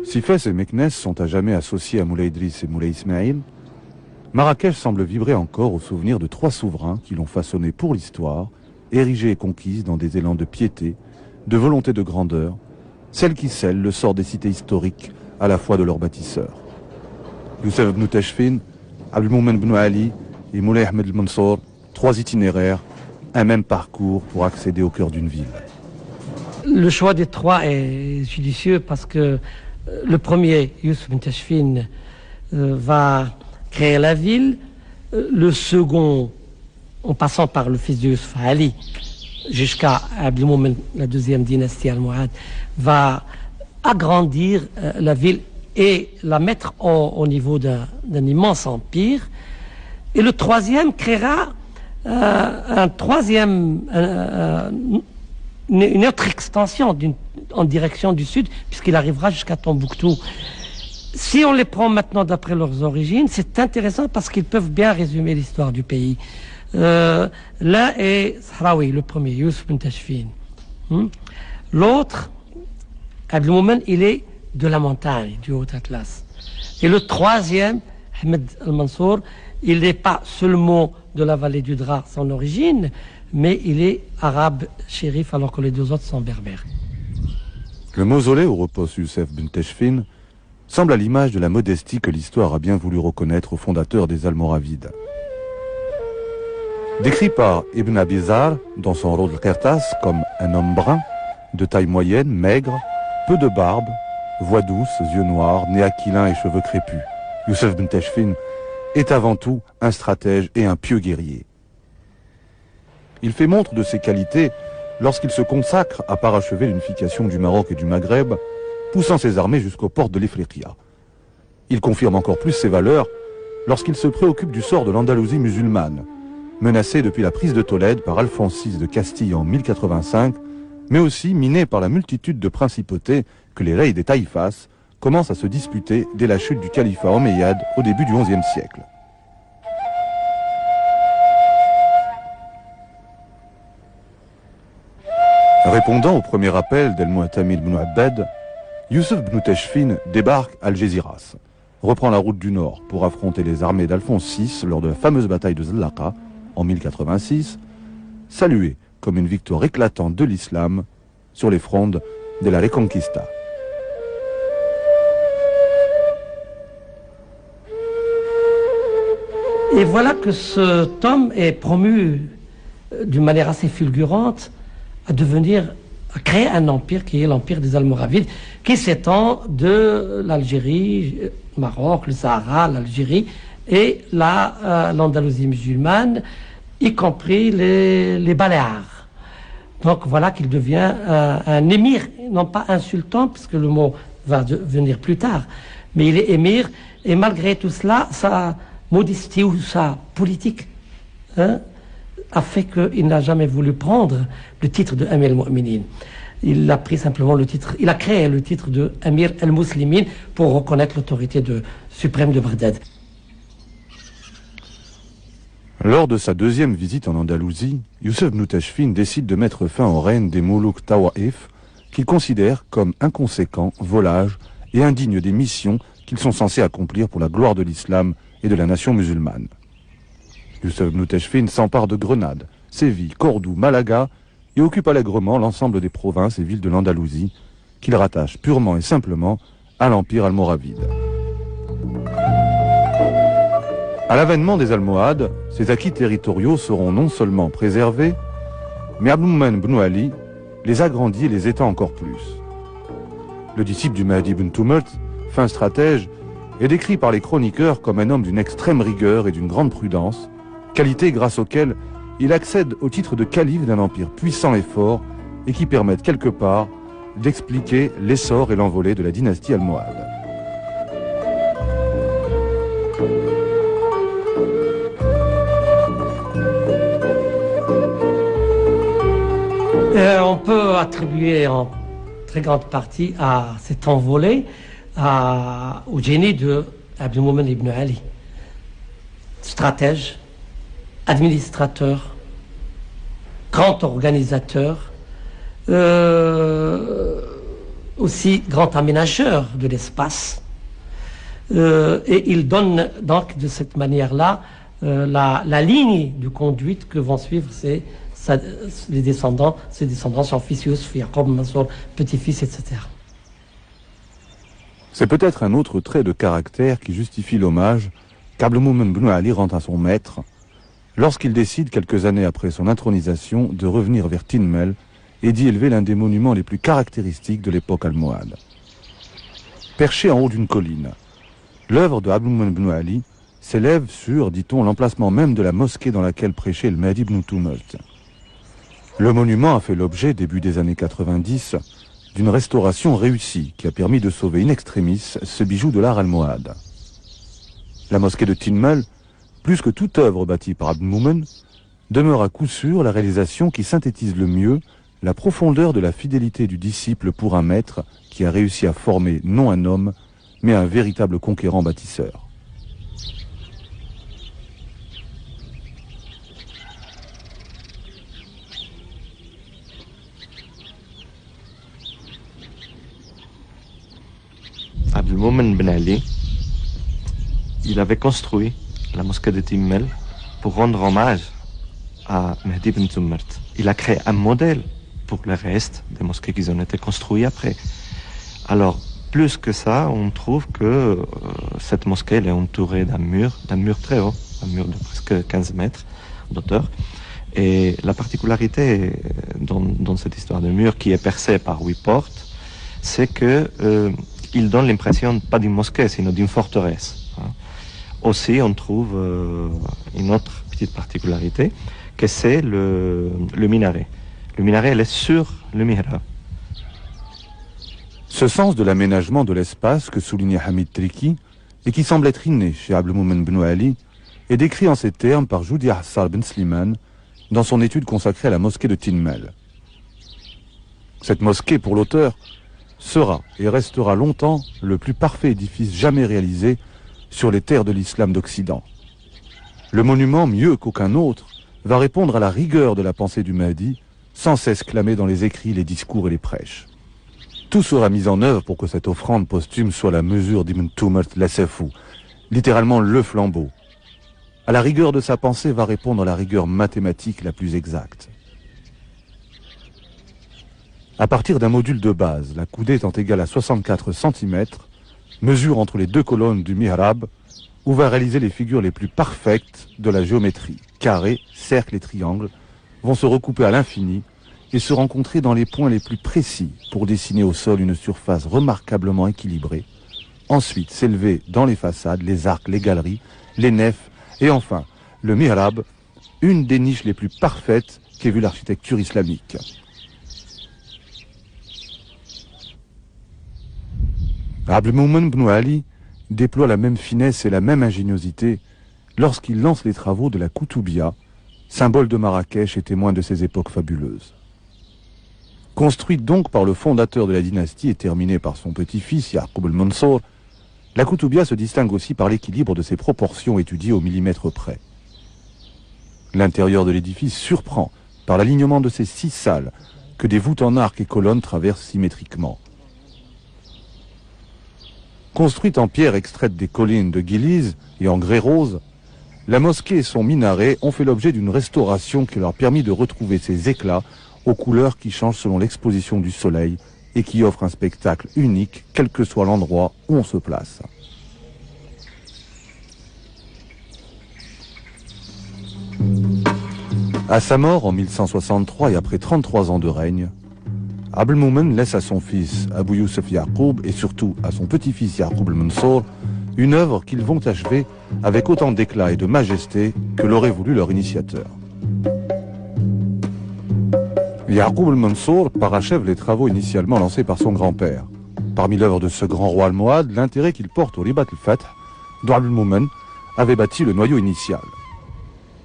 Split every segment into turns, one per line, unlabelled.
Si Fès et Meknès sont à jamais associés à Moulay Idriss et Moulay Ismaïl, Marrakech semble vibrer encore au souvenir de trois souverains qui l'ont façonné pour l'histoire, érigée et conquise dans des élans de piété, de volonté de grandeur, celle qui scelle le sort des cités historiques à la fois de leurs bâtisseurs. Youssef ibn Tachfin, Abdelmoumen ibn Ali et Moulay Ahmed al-Mansour, trois itinéraires, un même parcours pour accéder au cœur d'une ville.
Le choix des trois est judicieux parce que le premier, Youssef ibn Tachfin, va créer la ville. Le second, en passant par le fils de Youssef Ali, jusqu'à Abdelmoumen, la deuxième dynastie almohade, va agrandir la ville et la mettre au niveau d'un immense empire. Et le troisième créera une autre extension en direction du sud, puisqu'il arrivera jusqu'à Tombouctou. Si on les prend maintenant d'après leurs origines, c'est intéressant parce qu'ils peuvent bien résumer l'histoire du pays. L'un est Sahraoui, le premier, Youssef ibn Tachfin. L'autre, Abdelmoumen, il est de la montagne, du Haut Atlas. Et le troisième, Ahmed al-Mansour, il n'est pas seulement de la vallée du Dra, son origine, mais il est arabe shérif alors que les deux autres sont berbères.
Le mausolée où repose Youssef ibn Tachfin semble à l'image de la modestie que l'histoire a bien voulu reconnaître au fondateur des Almoravides. Décrit par Ibn Abizar dans son rôle de Kertas comme un homme brun, de taille moyenne, maigre, peu de barbe, voix douce, yeux noirs, nez aquilin et cheveux crépus, Youssef ibn Tachfin est avant tout un stratège et un pieux guerrier. Il fait montre de ses qualités lorsqu'il se consacre à parachever l'unification du Maroc et du Maghreb, poussant ses armées jusqu'aux portes de l'Ifriqiya. Il confirme encore plus ses valeurs lorsqu'il se préoccupe du sort de l'Andalousie musulmane, menacée depuis la prise de Tolède par Alphonse VI de Castille en 1085, mais aussi minée par la multitude de principautés que les reis des Taïfas commencent à se disputer dès la chute du califat omeyyade au début du XIe siècle. Répondant au premier appel d'El-Mu'tamil ibn Abbad, Youssef ibn Tachfin débarque à Algésiras, reprend la route du nord pour affronter les armées d'Alphonse VI lors de la fameuse bataille de Zlaqa en 1086, saluée comme une victoire éclatante de l'islam sur les frondes de la Reconquista.
Et voilà que cet homme est promu d'une manière assez fulgurante à créer un empire qui est l'empire des Almoravides, qui s'étend de l'Algérie, le Maroc, le Sahara, l'Algérie et l'Andalousie musulmane, y compris les Baléares. Donc voilà qu'il devient un émir, non pas un sultan, puisque le mot va venir plus tard, mais il est émir, et malgré tout cela, sa modestie ou sa politique a fait qu'il n'a jamais voulu prendre le titre de Amir al-Mu'minin. Il a pris simplement le titre, il a créé le titre de Amir al-Muslimin pour reconnaître l'autorité suprême de Bagdad.
Lors de sa deuxième visite en Andalousie, Youssef ibn Tachfin décide de mettre fin au règne des Moulouk Tawaïf, qu'il considère comme inconséquents, volages et indignes des missions qu'ils sont censés accomplir pour la gloire de l'islam et de la nation musulmane. Youssef ibn Tachfin s'empare de Grenade, Séville, Cordoue, Malaga et occupe allègrement l'ensemble des provinces et villes de l'Andalousie qu'il rattache purement et simplement à l'empire almoravide. À l'avènement des Almohades, ces acquis territoriaux seront non seulement préservés, mais Abdelmoumen ibn Ali les agrandit et les étend encore plus. Le disciple du Mahdi ibn Tumult, fin stratège, est décrit par les chroniqueurs comme un homme d'une extrême rigueur et d'une grande prudence, qualité grâce auquel il accède au titre de calife d'un empire puissant et fort et qui permettent quelque part d'expliquer l'essor et l'envolée de la dynastie almohade.
On peut attribuer en très grande partie à cet envolé au génie de Abdelmoumen ibn Ali, stratège, administrateur, grand organisateur, aussi grand aménageur de l'espace. Et il donne donc de cette manière-là la ligne de conduite que vont suivre ses descendants, son fils Youssef, Yaqub, Mansour, petit-fils, etc.
C'est peut-être un autre trait de caractère qui justifie l'hommage qu'Abdelmoumen ibn Ali rend à son maître lorsqu'il décide, quelques années après son intronisation, de revenir vers Tinmel et d'y élever l'un des monuments les plus caractéristiques de l'époque almohade. Perché en haut d'une colline, l'œuvre de Abdelmoumen ibn Ali s'élève sur, dit-on, l'emplacement même de la mosquée dans laquelle prêchait le Mahdi ibn Tumult. Le monument a fait l'objet, début des années 90, d'une restauration réussie qui a permis de sauver in extremis ce bijou de l'art almohade. La mosquée de Tinmel, plus que toute œuvre bâtie par Abdelmoumen, demeure à coup sûr la réalisation qui synthétise le mieux la profondeur de la fidélité du disciple pour un maître qui a réussi à former non un homme, mais un véritable conquérant bâtisseur.
Abdelmoumen ibn Ali, il avait construit la mosquée de Tinmel pour rendre hommage à Mahdi ibn Tumult. Il a créé un modèle pour le reste des mosquées qui ont été construites après. Alors, plus que ça, on trouve que cette mosquée elle est entourée d'un mur très haut, un mur de presque 15 mètres d'auteur. Et la particularité dans cette histoire de mur qui est percée par 8 portes, c'est que il donne l'impression pas d'une mosquée, sinon d'une forteresse. Aussi, on trouve une autre petite particularité, que c'est le minaret. Le minaret, elle est sur le mihrab.
Ce sens de l'aménagement de l'espace que soulignait Hamid Triki et qui semble être inné chez Abdelmoumen ibn Ali est décrit en ces termes par Joudi Hassar Ben Slimane dans son étude consacrée à la mosquée de Tinmel. Cette mosquée, pour l'auteur, sera et restera longtemps le plus parfait édifice jamais réalisé sur les terres de l'islam d'Occident. Le monument, mieux qu'aucun autre, va répondre à la rigueur de la pensée du Mahdi, sans cesse clamée dans les écrits, les discours et les prêches. Tout sera mis en œuvre pour que cette offrande posthume soit la mesure d'Ibn Tumult l'Assafou, littéralement le flambeau. À la rigueur de sa pensée va répondre la rigueur mathématique la plus exacte. À partir d'un module de base, la coudée étant égale à 64 cm, mesure entre les deux colonnes du mihrab, où va réaliser les figures les plus parfaites de la géométrie. Carrés, cercles et triangles vont se recouper à l'infini et se rencontrer dans les points les plus précis pour dessiner au sol une surface remarquablement équilibrée. Ensuite s'élever dans les façades, les arcs, les galeries, les nefs et enfin le mihrab, une des niches les plus parfaites qu'ait vu l'architecture islamique. Abdelmoumen ibn Ali déploie la même finesse et la même ingéniosité lorsqu'il lance les travaux de la Koutoubia, symbole de Marrakech et témoin de ces époques fabuleuses. Construite donc par le fondateur de la dynastie et terminée par son petit-fils Yaqub al-Mansour, la Koutoubia se distingue aussi par l'équilibre de ses proportions étudiées au millimètre près. L'intérieur de l'édifice surprend par l'alignement de ses 6 salles que des voûtes en arc et colonnes traversent symétriquement. Construite en pierre extraite des collines de Guiliz et en grès rose, la mosquée et son minaret ont fait l'objet d'une restauration qui leur a permis de retrouver ces éclats aux couleurs qui changent selon l'exposition du soleil et qui offrent un spectacle unique, quel que soit l'endroit où on se place. À sa mort en 1163 et après 33 ans de règne, Abdelmoumen laisse à son fils Abou Youssef Yaqub et surtout à son petit-fils Yaqub al-Mansour une œuvre qu'ils vont achever avec autant d'éclat et de majesté que l'aurait voulu leur initiateur. Yaqub al-Mansour parachève les travaux initialement lancés par son grand-père. Parmi l'œuvre de ce grand roi almohade, l'intérêt qu'il porte au Ribat al-Fath, dont Abdelmoumen avait bâti le noyau initial.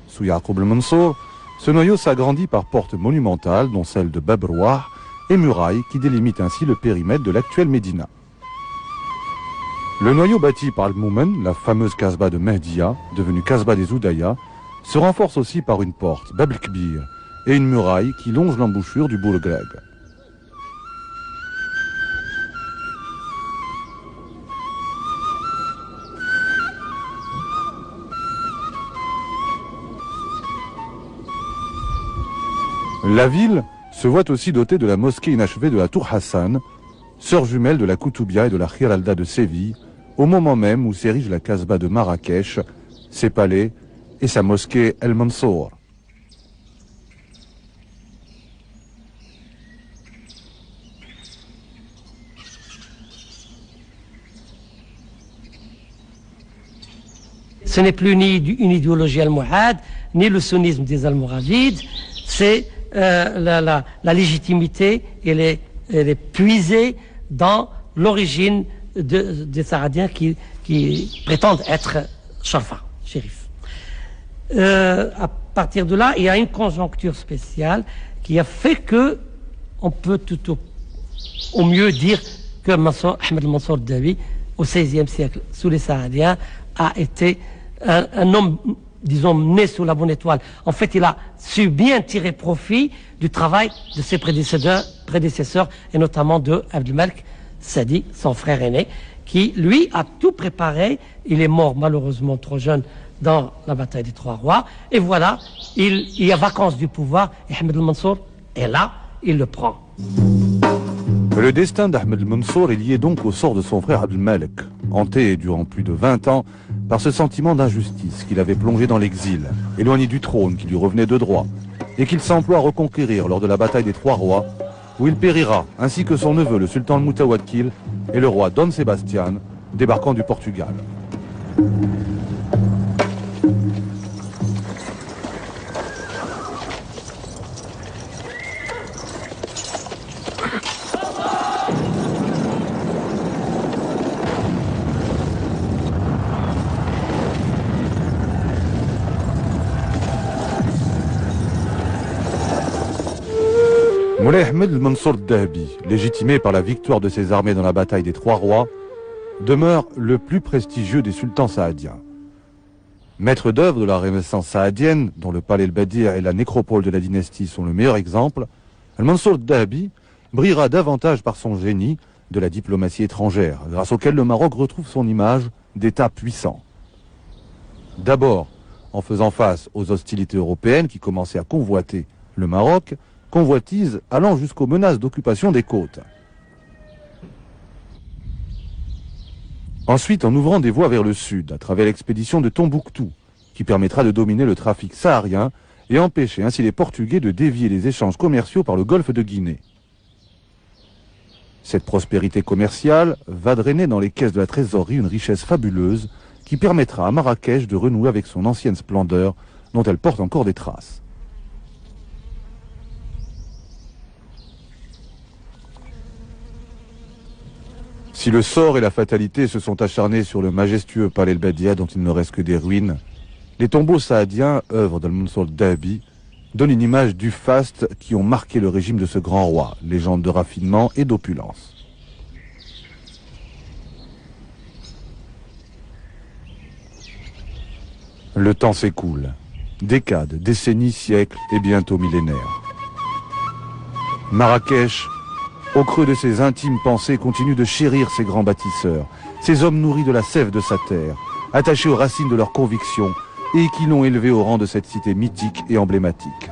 Sous Yaqub al-Mansour, Ce noyau s'agrandit par portes monumentales, dont celle de Bab Rouah, et murailles qui délimitent ainsi le périmètre de l'actuelle Médina. Le noyau bâti par Al-Moumen, la fameuse Kasbah de Mehdiya, devenue Kasbah des Oudaya, se renforce aussi par une porte, Bab el-Kbir, et une muraille qui longe l'embouchure du Bourg-Greg. La ville se voit aussi dotée de la mosquée inachevée de la Tour Hassan, sœur jumelle de la Koutoubia et de la Khiralda de Séville, au moment même où s'érige la Kasbah de Marrakech, ses palais et sa mosquée El Mansour.
Ce n'est plus ni une idéologie almohade, ni le sunnisme des Almoravides, c'est la légitimité, elle est puisée dans l'origine des Saadiens qui prétendent être Sharfa, shérif. À partir de là, il y a une conjoncture spéciale qui a fait que on peut tout au mieux dire que Ahmed Mansour Dabi, au XVIe siècle, sous les Saadiens, a été un homme, disons, né sous la bonne étoile. En fait, il a su bien tirer profit du travail de ses prédécesseurs et notamment de Abdelmalek Sadi, son frère aîné, qui, lui, a tout préparé. Il est mort malheureusement trop jeune dans la bataille des Trois Rois. Et voilà, il y a vacances du pouvoir et Ahmed Mansour est là, il le prend.
Le destin d'Ahmed Mansour est lié donc au sort de son frère Abdelmalek, hanté durant plus de 20 ans par ce sentiment d'injustice qu'il avait plongé dans l'exil, éloigné du trône qui lui revenait de droit, et qu'il s'emploie à reconquérir lors de la bataille des Trois Rois, où il périra, ainsi que son neveu, le sultan Moutawakkil, et le roi Don Sebastian, débarquant du Portugal. Moulay Ahmed Mansour Dahabi, légitimé par la victoire de ses armées dans la bataille des Trois Rois, demeure le plus prestigieux des sultans saadiens. Maître d'œuvre de la Renaissance saadienne, dont le palais El-Badir et la nécropole de la dynastie sont le meilleur exemple, Mansour Dahabi brillera davantage par son génie de la diplomatie étrangère, grâce auquel le Maroc retrouve son image d'État puissant. D'abord, en faisant face aux hostilités européennes qui commençaient à convoiter le Maroc, convoitise allant jusqu'aux menaces d'occupation des côtes. Ensuite, en ouvrant des voies vers le sud, à travers l'expédition de Tombouctou, qui permettra de dominer le trafic saharien et empêcher ainsi les Portugais de dévier les échanges commerciaux par le golfe de Guinée. Cette prospérité commerciale va drainer dans les caisses de la trésorerie une richesse fabuleuse qui permettra à Marrakech de renouer avec son ancienne splendeur dont elle porte encore des traces. Si le sort et la fatalité se sont acharnés sur le majestueux palais El-Badia dont il ne reste que des ruines, les tombeaux saadiens, œuvre d'Al-Mansour Dahabi, donnent une image du faste qui ont marqué le régime de ce grand roi, légende de raffinement et d'opulence. Le temps s'écoule. Décades, décennies, siècles et bientôt millénaires. Marrakech, au creux de ses intimes pensées, continue de chérir ses grands bâtisseurs, ces hommes nourris de la sève de sa terre, attachés aux racines de leurs convictions et qui l'ont élevé au rang de cette cité mythique et emblématique.